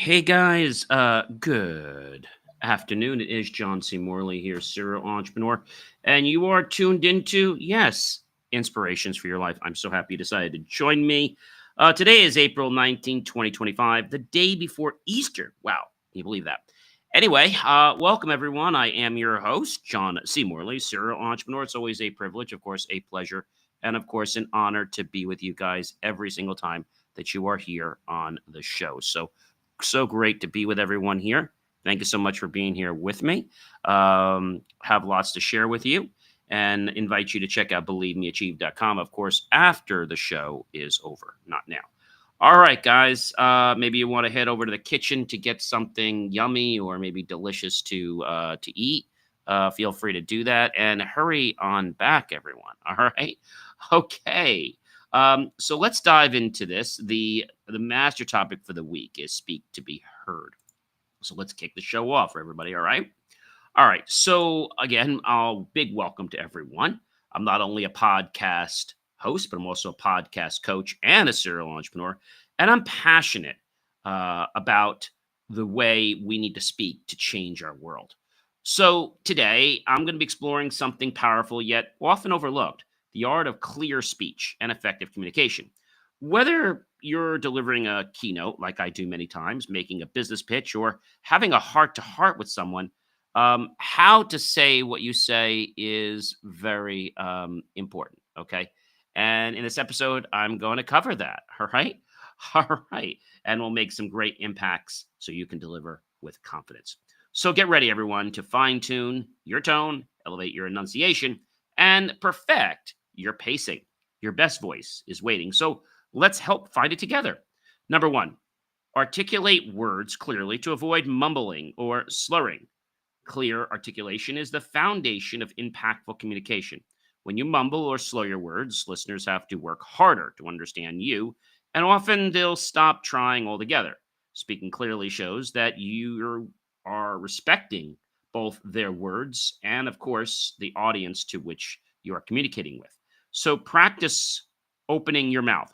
Hey guys, good afternoon. It is John C. Morley here, serial entrepreneur, and you are tuned into, yes, Inspirations for Your Life. I'm so happy you decided to join me. Today is April 19th, 2025, the day before Easter. Wow, can you believe that? Anyway, welcome everyone. I am your host, John C. Morley, serial entrepreneur. It's always a privilege, of course, a pleasure, and of course, an honor to be with you guys every single time that you are here on the show. So great to be with everyone here. Thank you so much for being here with me. Have lots to share with you and invite you to check out believemeachieve.com, of course, after the show is over, not now. All right, guys. Maybe you want to head over to the kitchen to get something yummy or maybe delicious to eat. Feel free to do that and hurry on back, everyone. All right. Okay. So let's dive into this. The master topic for the week is speak to be heard. So let's kick the show off for everybody. All right. All right. So again, big welcome to everyone. I'm not only a podcast host, but I'm also a podcast coach and a serial entrepreneur, and I'm passionate about the way we need to speak to change our world. So today, I'm going to be exploring something powerful yet often overlooked: the art of clear speech and effective communication. Whether you're delivering a keynote, like I do many times, making a business pitch, or having a heart to heart with someone, how to say what you say is very important. Okay. And in this episode, I'm going to cover that. All right. All right. And we'll make some great impacts so you can deliver with confidence. So get ready, everyone, to fine tune your tone, elevate your enunciation, and perfect your pacing. Your best voice is waiting. So let's help find it together. Number one, articulate words clearly to avoid mumbling or slurring. Clear articulation is the foundation of impactful communication. When you mumble or slow your words, listeners have to work harder to understand you, and often they'll stop trying altogether. Speaking clearly shows that you are respecting both their words and, of course, the audience to which you are communicating with. So practice opening your mouth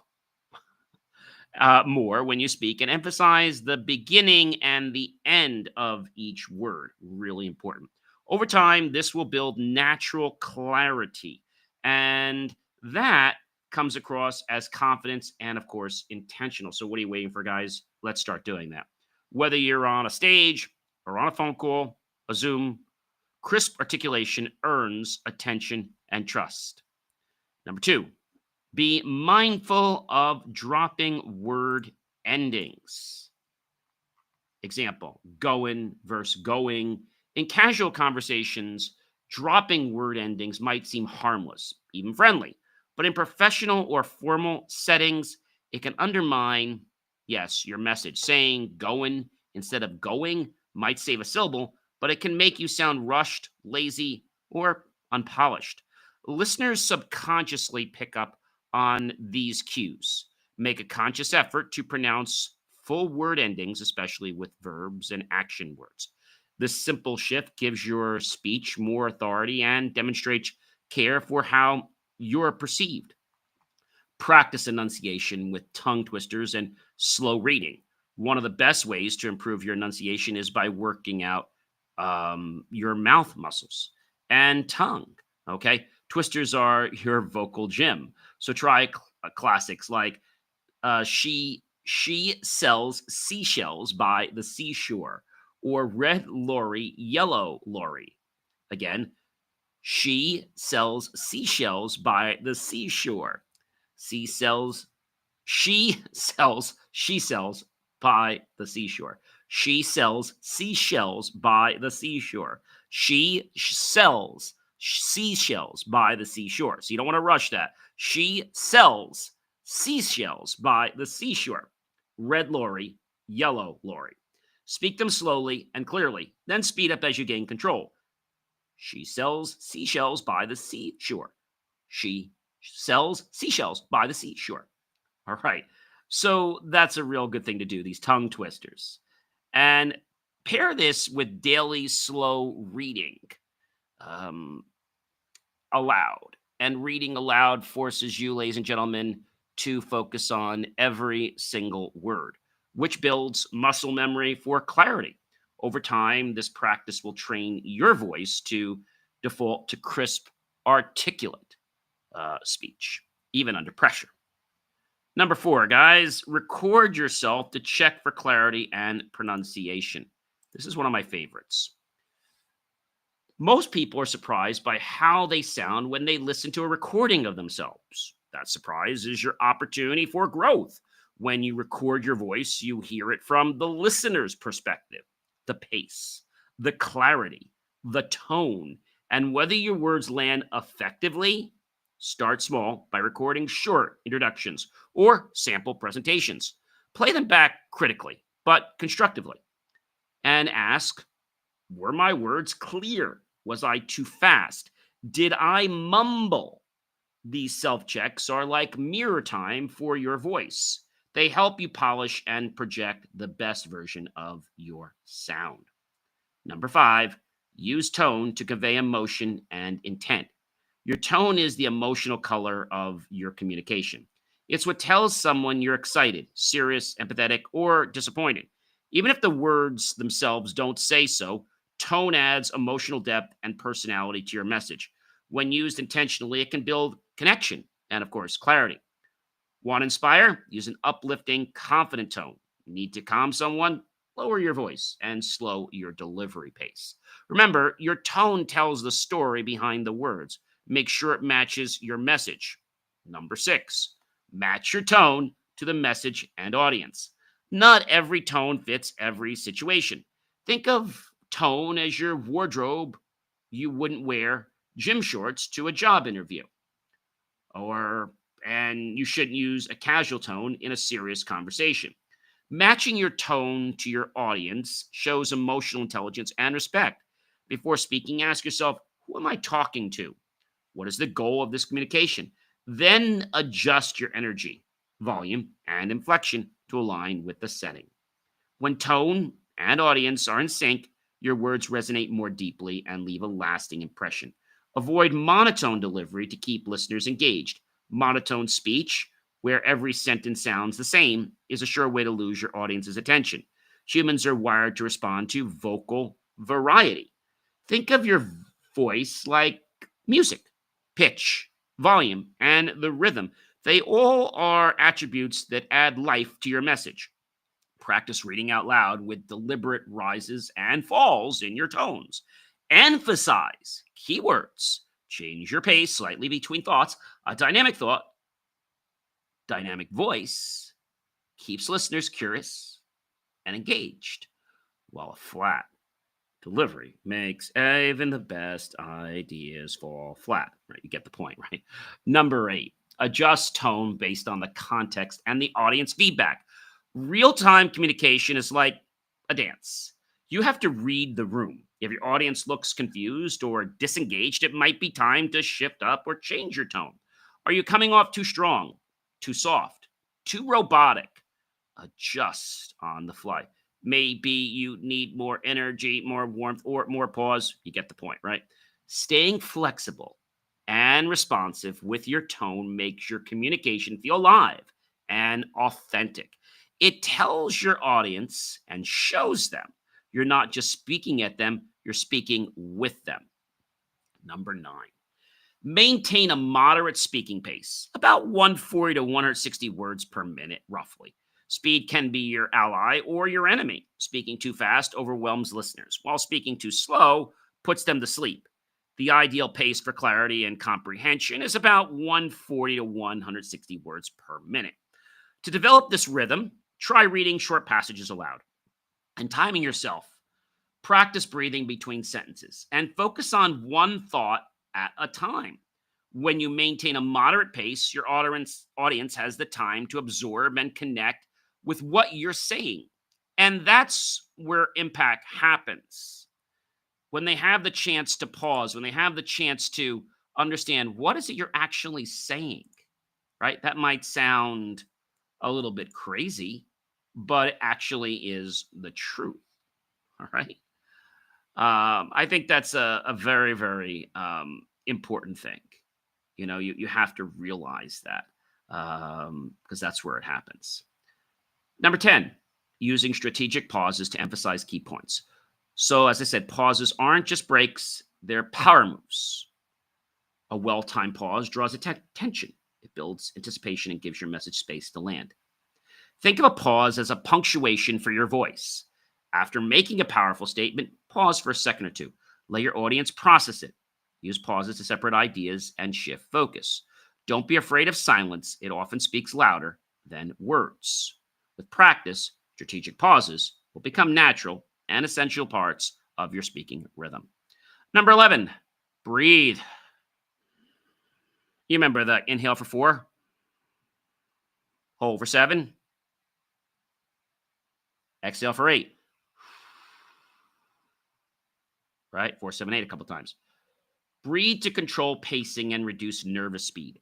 more when you speak and emphasize the beginning and the end of each word. Really important. Over time, this will build natural clarity, and that comes across as confidence and, of course, intentional. So, what are you waiting for, guys? Let's start doing that. Whether you're on a stage or on a phone call, a Zoom, crisp articulation earns attention and trust. Number two, be mindful of dropping word endings. Example, going versus going. In casual conversations, dropping word endings might seem harmless, even friendly. But in professional or formal settings, it can undermine, yes, your message. Saying going instead of going might save a syllable, but it can make you sound rushed, lazy, or unpolished. Listeners subconsciously pick up on these cues. Make a conscious effort to pronounce full word endings, especially with verbs and action words. This simple shift gives your speech more authority and demonstrates care for how you're perceived. Practice enunciation with tongue twisters and slow reading. One of the best ways to improve your enunciation is by working out your mouth muscles and tongue. Okay. Twisters are your vocal gym. So try classics like she sells seashells by the seashore, or red lorry, yellow lorry. Again, she sells seashells by the seashore. She sells she sells by the seashore. She sells seashells by the seashore. She sells seashells by the seashore. So you don't want to rush that. She sells seashells by the seashore. Red lorry, yellow lorry. Speak them slowly and clearly, then speed up as you gain control. She sells seashells by the seashore. She sells seashells by the seashore. All right. So that's a real good thing to do, these tongue twisters. And pair this with daily slow reading um, aloud. And reading aloud forces you, ladies and gentlemen, to focus on every single word. which builds muscle memory for clarity. Over time, this practice will train your voice to default to crisp, articulate speech, even under pressure. Number four, guys, record yourself to check for clarity and pronunciation. This is one of my favorites. Most people are surprised by how they sound when they listen to a recording of themselves. That surprise is your opportunity for growth. When you record your voice, you hear it from the listener's perspective, the pace, the clarity, the tone, and whether your words land effectively. Start small by recording short introductions or sample presentations. Play them back critically, but constructively, and ask, were my words clear? Was I too fast? Did I mumble? These self checks are like mirror time for your voice. They help you polish and project the best version of your sound. Number five, use tone to convey emotion and intent. Your tone is the emotional color of your communication. It's what tells someone you're excited, serious, empathetic, or disappointed. Even if the words themselves don't say so, tone adds emotional depth and personality to your message. When used intentionally, it can build connection and, of course, clarity. Want to inspire? Use an uplifting, confident tone. Need to calm someone? Lower your voice and slow your delivery pace. Remember, your tone tells the story behind the words. Make sure it matches your message. Number six, match your tone to the message and audience. Not every tone fits every situation. Think of tone as your wardrobe. You wouldn't wear gym shorts to a job interview, or and you shouldn't use a casual tone in a serious conversation. Matching your tone to your audience shows emotional intelligence and respect. Before speaking, ask yourself, who am I talking to? What is the goal of this communication? Then adjust your energy, volume, and inflection to align with the setting. When tone and audience are in sync, your words resonate more deeply and leave a lasting impression. Avoid monotone delivery to keep listeners engaged. Monotone speech, where every sentence sounds the same, is a sure way to lose your audience's attention. Humans are wired to respond to vocal variety. Think of your voice like music, pitch, volume, and the rhythm. They all are attributes that add life to your message. Practice reading out loud with deliberate rises and falls in your tones. Emphasize keywords. Change your pace slightly between thoughts. A dynamic thought, dynamic voice keeps listeners curious and engaged, while a flat delivery makes even the best ideas fall flat. Right? You get the point, right? Number eight, adjust tone based on the context and the audience feedback. Real time communication is like a dance. You have to read the room. If your audience looks confused or disengaged, it might be time to shift up or change your tone. Are you coming off too strong, too soft, too robotic? Adjust on the fly. Maybe you need more energy, more warmth, or more pause. You get the point, right? Staying flexible and responsive with your tone makes your communication feel live and authentic. It tells your audience and shows them you're not just speaking at them, you're speaking with them. Number nine, maintain a moderate speaking pace, about 140 to 160 words per minute, roughly. Speed can be your ally or your enemy. Speaking too fast overwhelms listeners, while speaking too slow puts them to sleep. The ideal pace for clarity and comprehension is about 140 to 160 words per minute. To develop this rhythm, try reading short passages aloud and timing yourself. Practice breathing between sentences and focus on one thought at a time. When you maintain a moderate pace, your audience has the time to absorb and connect with what you're saying. And that's where impact happens. When they have the chance to pause, when they have the chance to understand what is it you're actually saying, right? That might sound a little bit crazy, but it actually is the truth. All right. I think that's a very, very important thing. You have to realize that because that's where it happens. Number 10, using strategic pauses to emphasize key points. So, as I said, pauses aren't just breaks, they're power moves. A well timed pause draws attention, it builds anticipation and gives your message space to land. Think of a pause as a punctuation for your voice. After making a powerful statement, pause for a second or two. Let your audience process it. Use pauses to separate ideas and shift focus. Don't be afraid of silence, it often speaks louder than words. With practice, strategic pauses will become natural and essential parts of your speaking rhythm. Number 11, breathe. You remember the inhale for 4, hold for 7, exhale for 8. Right? 4, 7, 8 a couple times. Breathe to control pacing and reduce nervous speed.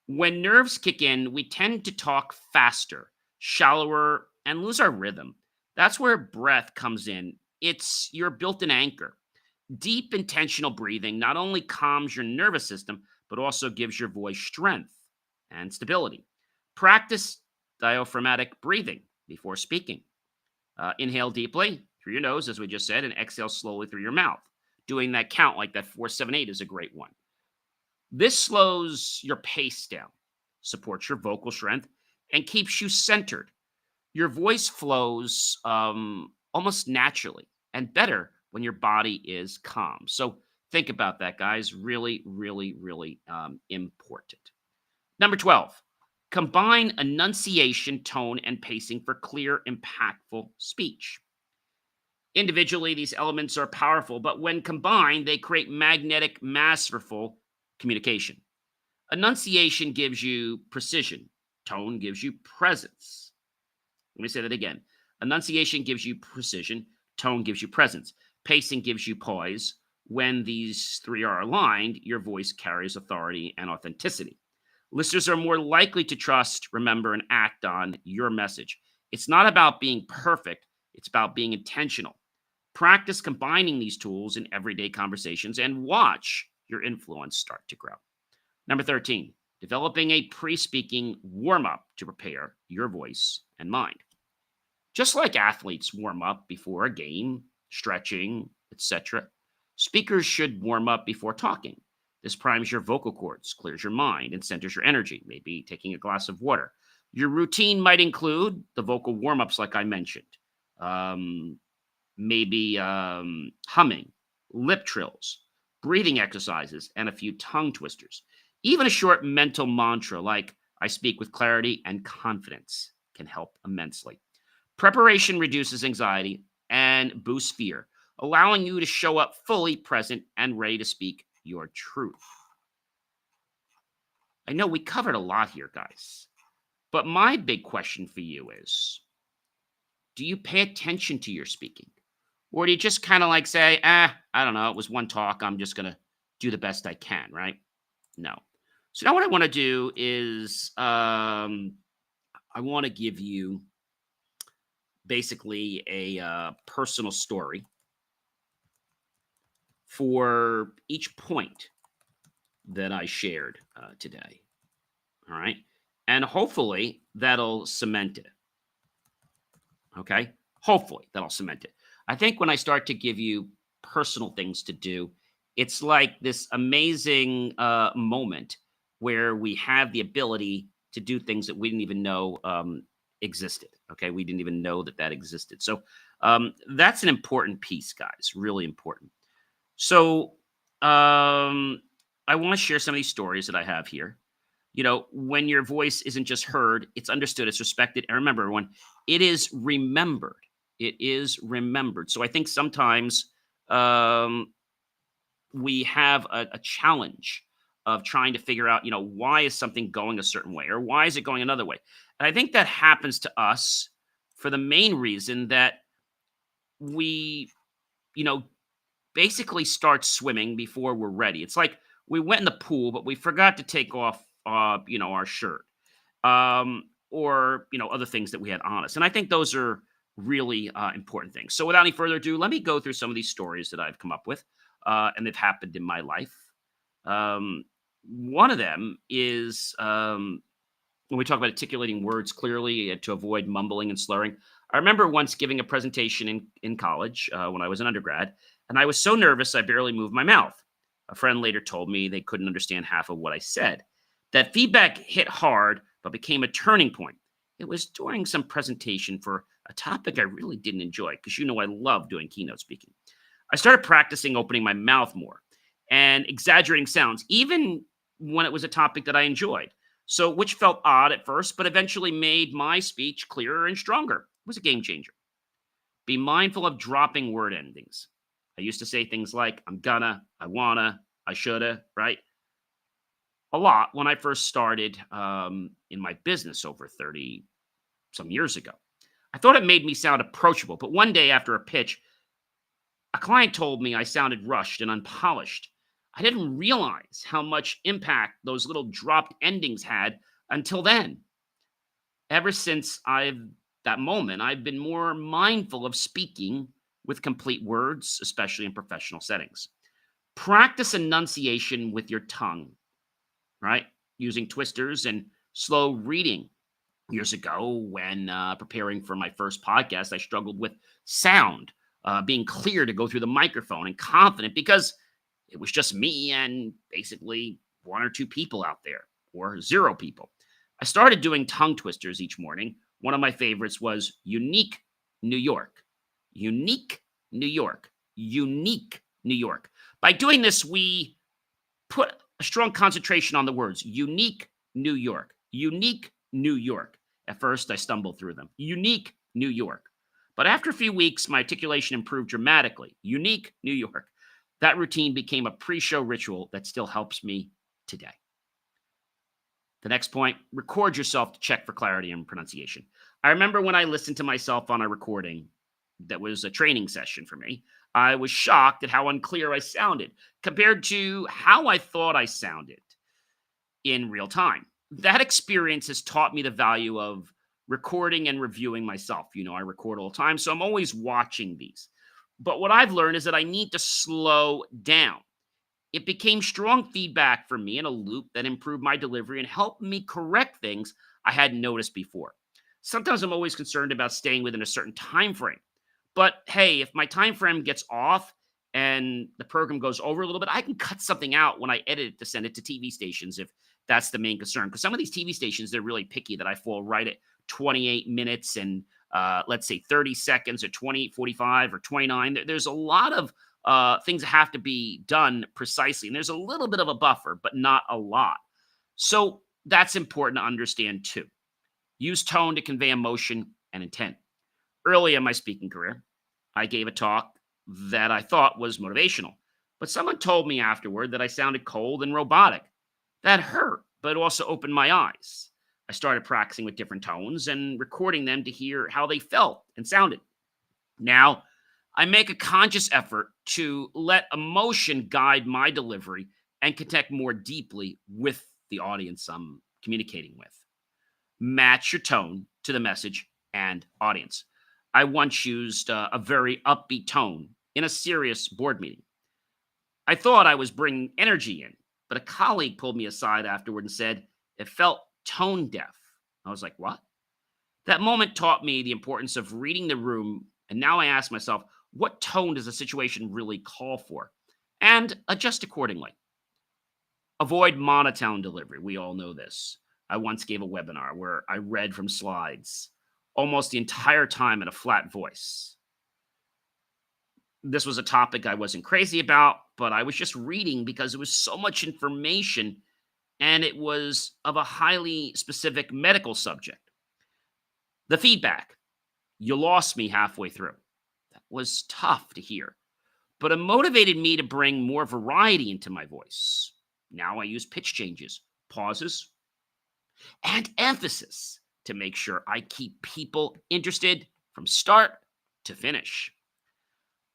When nerves kick in, we tend to talk faster, shallower, and lose our rhythm. That's where breath comes in. It's your built in anchor. Deep, intentional breathing not only calms your nervous system, but also gives your voice strength and stability. Practice diaphragmatic breathing before speaking. Inhale deeply through your nose, as we just said, and exhale slowly through your mouth. Doing that count like that 4, 7, 8 is a great one. This slows your pace down, supports your vocal strength, and keeps you centered. Your voice flows almost naturally and better when your body is calm. So think about that, guys. Really, really, really important. Number 12, combine enunciation, tone, and pacing for clear, impactful speech. Individually, these elements are powerful, but when combined, they create magnetic, masterful communication. Enunciation gives you precision, tone gives you presence. Let me say that again. Enunciation gives you precision, tone gives you presence, pacing gives you poise. When these three are aligned, your voice carries authority and authenticity. Listeners are more likely to trust, remember, and act on your message. It's not about being perfect, it's about being intentional. Practice combining these tools in everyday conversations and watch your influence start to grow. Number 13, developing a pre speaking warm up to prepare your voice and mind. Just like athletes warm up before a game, stretching, etc., speakers should warm up before talking. This primes your vocal cords, clears your mind, and centers your energy, maybe taking a glass of water. Your routine might include the vocal warm ups, like I mentioned, maybe humming, lip trills, breathing exercises, and a few tongue twisters. Even a short mental mantra like, I speak with clarity and confidence, can help immensely. Preparation reduces anxiety and boosts fear, allowing you to show up fully present and ready to speak your truth. I know we covered a lot here, guys, but my big question for you is, do you pay attention to your speaking? Or do you just kind of like say, I don't know, it was one talk, I'm just going to do the best I can, right? No. So now what I want to do is I want to give you basically a personal story for each point that I shared today. All right. And hopefully that'll cement it. Okay. Hopefully that'll cement it. I think when I start to give you personal things to do, it's like this amazing moment where we have the ability to do things that we didn't even know existed. Okay. We didn't even know that that existed. So that's an important piece, guys. Really important. So I want to share some of these stories that I have here. You know, when your voice isn't just heard, it's understood, it's respected. And remember, everyone, it is remembered. It is remembered. So I think sometimes we have a challenge of trying to figure out, you know, why is something going a certain way or why is it going another way? And I think that happens to us for the main reason that we, you know, basically start swimming before we're ready. It's like we went in the pool, but we forgot to take off, you know, our shirt, or you know, other things that we had on us. And I think those are really important things. So, without any further ado, let me go through some of these stories that I've come up with, and they've happened in my life. One of them is when we talk about articulating words clearly to avoid mumbling and slurring. I remember once giving a presentation in college when I was an undergrad, and I was so nervous I barely moved my mouth. A friend later told me they couldn't understand half of what I said. That feedback hit hard, but became a turning point. It was during some presentation for a topic I really didn't enjoy, because I love doing keynote speaking. I started practicing opening my mouth more and exaggerating sounds, even when it was a topic that I enjoyed. So, which felt odd at first, but eventually made my speech clearer and stronger. It was a game changer. Be mindful of dropping word endings. I used to say things like, I'm gonna, I wanna, I shoulda, right? A lot when I first started in my business over 30 some years ago. I thought it made me sound approachable, but one day after a pitch, a client told me I sounded rushed and unpolished. I didn't realize how much impact those little dropped endings had until then. Ever since that moment, I've been more mindful of speaking with complete words, especially in professional settings. Practice enunciation with your tongue, right? Using twisters and slow reading. Years ago, when preparing for my first podcast, I struggled with sound, being clear to go through the microphone and confident, because it was just me and basically one or two people out there, or zero people. I started doing tongue twisters each morning. One of my favorites was Unique New York. Unique New York. Unique New York. By doing this, we put a strong concentration on the words unique New York. Unique New York. At first, I stumbled through them. Unique New York. But after a few weeks, my articulation improved dramatically. Unique New York. That routine became a pre-show ritual that still helps me today. The next point, record yourself to check for clarity and pronunciation. I remember when I listened to myself on a recording that was a training session for me, I was shocked at how unclear I sounded compared to how I thought I sounded in real time. That experience has taught me the value of recording and reviewing myself. I record all the time, so I'm always watching these. But what I've learned is that I need to slow down. It became strong feedback for me in a loop that improved my delivery and helped me correct things I hadn't noticed before. Sometimes I'm always concerned about staying within a certain time frame. But hey, if my time frame gets off and the program goes over a little bit, I can cut something out when I edit it to send it to TV stations if that's the main concern. Because some of these TV stations, they're really picky that I fall right at 28 minutes and let's say 30 seconds or 28, 45 or 29. There's a lot of things that have to be done precisely. And there's a little bit of a buffer, but not a lot. So that's important to understand too. Use tone to convey emotion and intent. Early in my speaking career, I gave a talk that I thought was motivational, but someone told me afterward that I sounded cold and robotic. That hurt, but it also opened my eyes. I started practicing with different tones and recording them to hear how they felt and sounded. Now, I make a conscious effort to let emotion guide my delivery and connect more deeply with the audience I'm communicating with. Match your tone to the message and audience. I once used a very upbeat tone in a serious board meeting. I thought I was bringing energy in, but a colleague pulled me aside afterward and said it felt tone deaf. I was like, what? That moment taught me the importance of reading the room, and now I ask myself, what tone does the situation really call for? And adjust accordingly. Avoid monotone delivery. We all know this. I once gave a webinar where I read from slides almost the entire time in a flat voice. This was a topic I wasn't crazy about, but I was just reading because it was so much information and it was of a highly specific medical subject. The feedback, you lost me halfway through. That was tough to hear, but it motivated me to bring more variety into my voice. Now I use pitch changes, pauses, and emphasis to make sure I keep people interested from start to finish.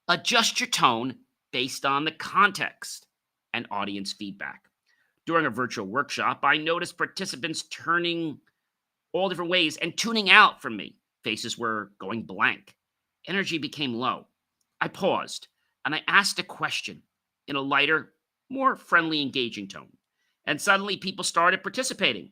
Adjust your tone based on the context and audience feedback. During a virtual workshop, I noticed participants turning all different ways and tuning out from me. Faces were going blank. Energy became low. I paused and I asked a question in a lighter, more friendly, engaging tone. And suddenly people started participating.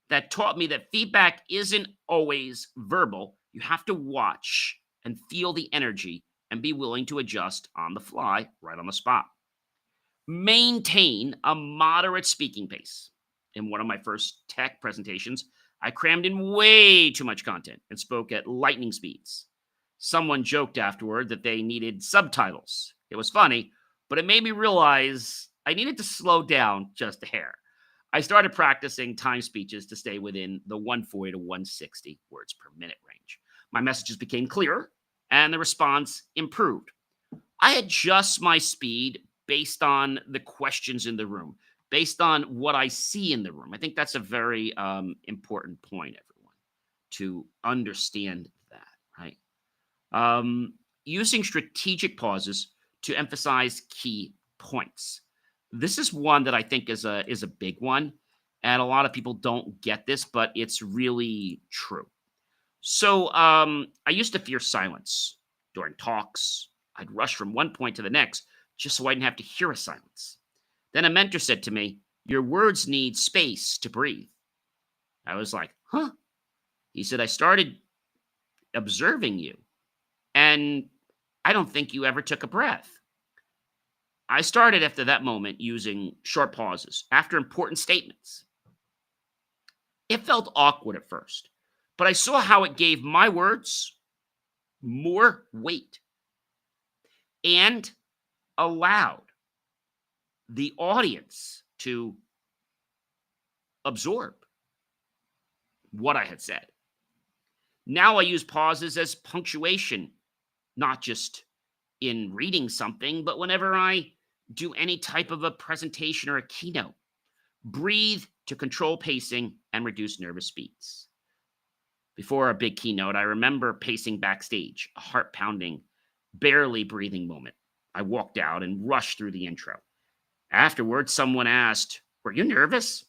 That taught me that feedback isn't always verbal. You have to watch and feel the energy and be willing to adjust on the fly, right on the spot. Maintain a moderate speaking pace. In one of my first tech presentations, I crammed in way too much content and spoke at lightning speeds. Someone joked afterward that they needed subtitles. It was funny, but it made me realize I needed to slow down just a hair. I started practicing time speeches to stay within the 140 to 160 words per minute range. My messages became clearer and the response improved. I adjust my speed based on the questions in the room, based on what I see in the room. I think that's a very important point, everyone, to understand that, right? Using strategic pauses to emphasize key points. This is one that I think is a big one, and a lot of people don't get this, but it's really true. So I used to fear silence during talks. I'd rush from one point to the next just so I didn't have to hear a silence. Then a mentor said to me, "Your words need space to breathe." I was like, huh? He said, "I started observing you, and I don't think you ever took a breath." I started after that moment using short pauses after important statements. It felt awkward at first, but I saw how it gave my words more weight and allowed the audience to absorb what I had said. Now I use pauses as punctuation, not just in reading something, but whenever I do any type of a presentation or a keynote. Breathe to control pacing and reduce nervous speeds. Before a big keynote, I remember pacing backstage, a heart pounding, barely breathing moment. I walked out and rushed through the intro. Afterwards, someone asked, "Were you nervous?"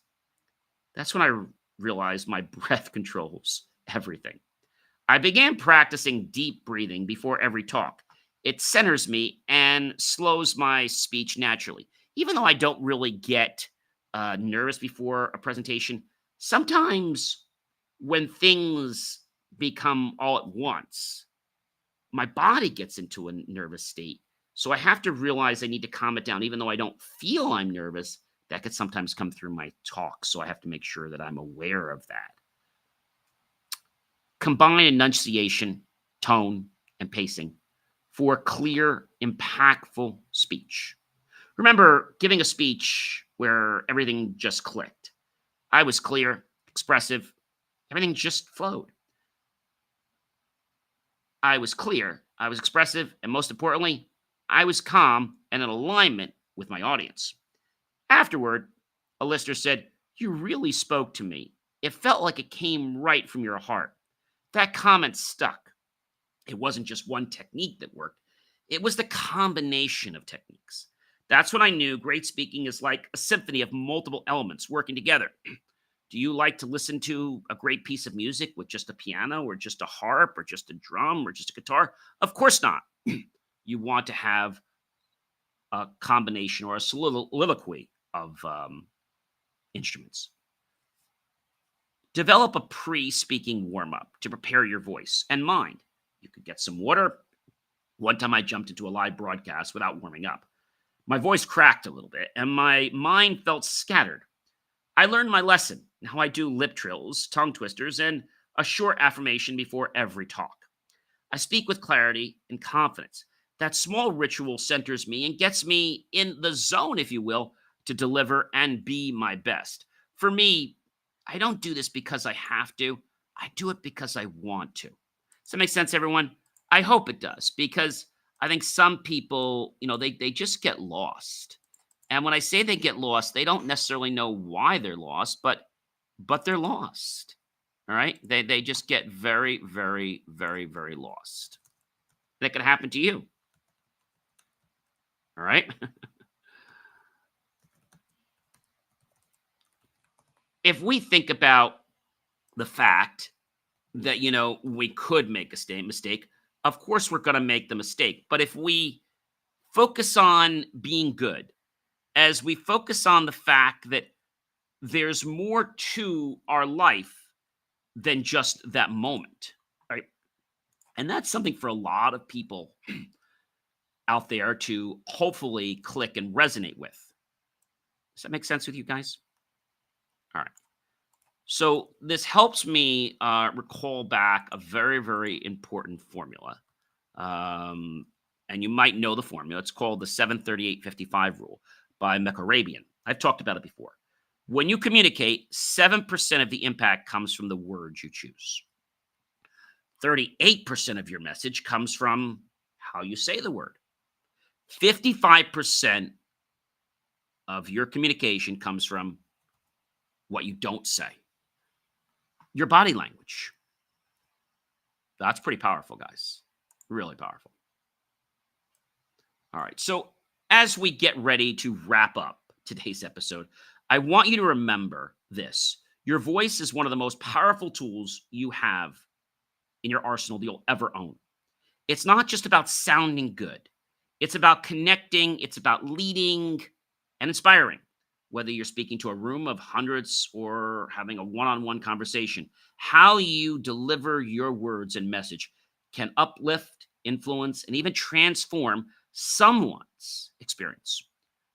That's when I realized my breath controls everything. I began practicing deep breathing before every talk. It centers me and slows my speech naturally. Even though I don't really get nervous before a presentation, sometimes when things become all at once, my body gets into a nervous state. So I have to realize I need to calm it down. Even though I don't feel I'm nervous, that could sometimes come through my talk. So I have to make sure that I'm aware of that. Combine enunciation, tone, and pacing for clear, impactful speech. Remember giving a speech where everything just clicked. I was clear, expressive, everything just flowed. I was clear, I was expressive, and most importantly, I was calm and in alignment with my audience. Afterward, a listener said, "You really spoke to me. It felt like it came right from your heart." That comment stuck. It wasn't just one technique that worked, it was the combination of techniques. That's when I knew great speaking is like a symphony of multiple elements working together. Do you like to listen to a great piece of music with just a piano or just a harp or just a drum or just a guitar? Of course not. You want to have a combination or a soliloquy of instruments. Develop a pre speaking warm up to prepare your voice and mind. You could get some water. One time I jumped into a live broadcast without warming up. My voice cracked a little bit and my mind felt scattered. I learned my lesson. Now I do lip trills, tongue twisters, and a short affirmation before every talk. I speak with clarity and confidence. That small ritual centers me and gets me in the zone, if you will, to deliver and be my best. For me, I don't do this because I have to. I do it because I want to. Does that make sense, everyone? I hope it does, because I think some people, they just get lost. And when I say they get lost, they don't necessarily know why they're lost, but they're lost. All right? They just get very, very, very, very lost. That could happen to you. All right? If we think about the fact that, we could make a mistake, of course we're going to make the mistake. But if we focus on being good, as we focus on the fact that there's more to our life than just that moment, right? And that's something for a lot of people out there to hopefully click and resonate with. Does that make sense with you guys? All right. So this helps me recall back a very, very important formula. Um, and you might know the formula. It's called the 738-55 rule by Mekarabian. I've talked about it before. When you communicate, 7% of the impact comes from the words you choose. 38% of your message comes from how you say the word. 55% of your communication comes from what you don't say. Your body language. That's pretty powerful, guys. Really powerful. All right. So, as we get ready to wrap up today's episode, I want you to remember this. Your voice is one of the most powerful tools you have in your arsenal that you'll ever own. It's not just about sounding good, it's about connecting, it's about leading and inspiring. Whether you're speaking to a room of hundreds or having a one on one conversation, how you deliver your words and message can uplift, influence, and even transform someone's experience.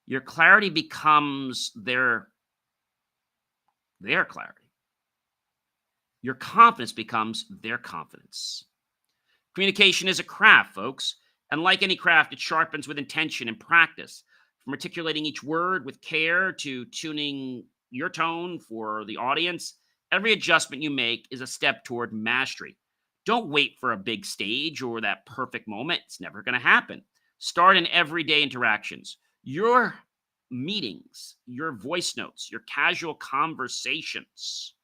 Your clarity becomes their clarity. Your confidence becomes their confidence. Communication is a craft, folks. And like any craft, it sharpens with intention and practice. From articulating each word with care to tuning your tone for the audience, every adjustment you make is a step toward mastery. Don't wait for a big stage or that perfect moment. It's never going to happen. Start in everyday interactions. Your meetings, your voice notes, your casual conversations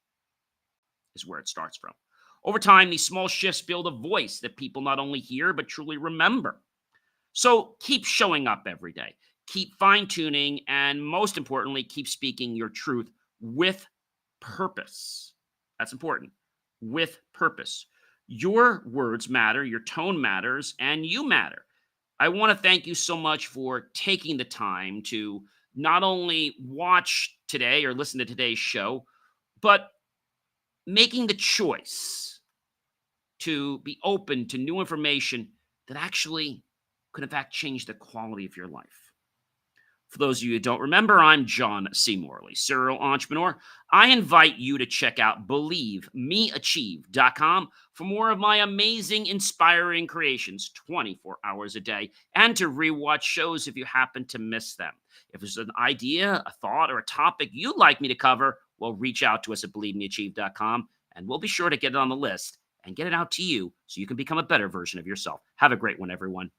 is where it starts from. Over time, these small shifts build a voice that people not only hear, but truly remember. So keep showing up every day, keep fine tuning, and most importantly, keep speaking your truth with purpose. That's important. With purpose. Your words matter, your tone matters, and you matter. I want to thank you so much for taking the time to not only watch today or listen to today's show, but making the choice to be open to new information that actually could, in fact, change the quality of your life. For those of you who don't remember, I'm John C. Morley, serial entrepreneur. I invite you to check out BelieveMeAchieve.com for more of my amazing, inspiring creations 24 hours a day, and to rewatch shows if you happen to miss them. If there's an idea, a thought, or a topic you'd like me to cover, well, reach out to us at BelieveMeAchieve.com, and we'll be sure to get it on the list and get it out to you so you can become a better version of yourself. Have a great one, everyone.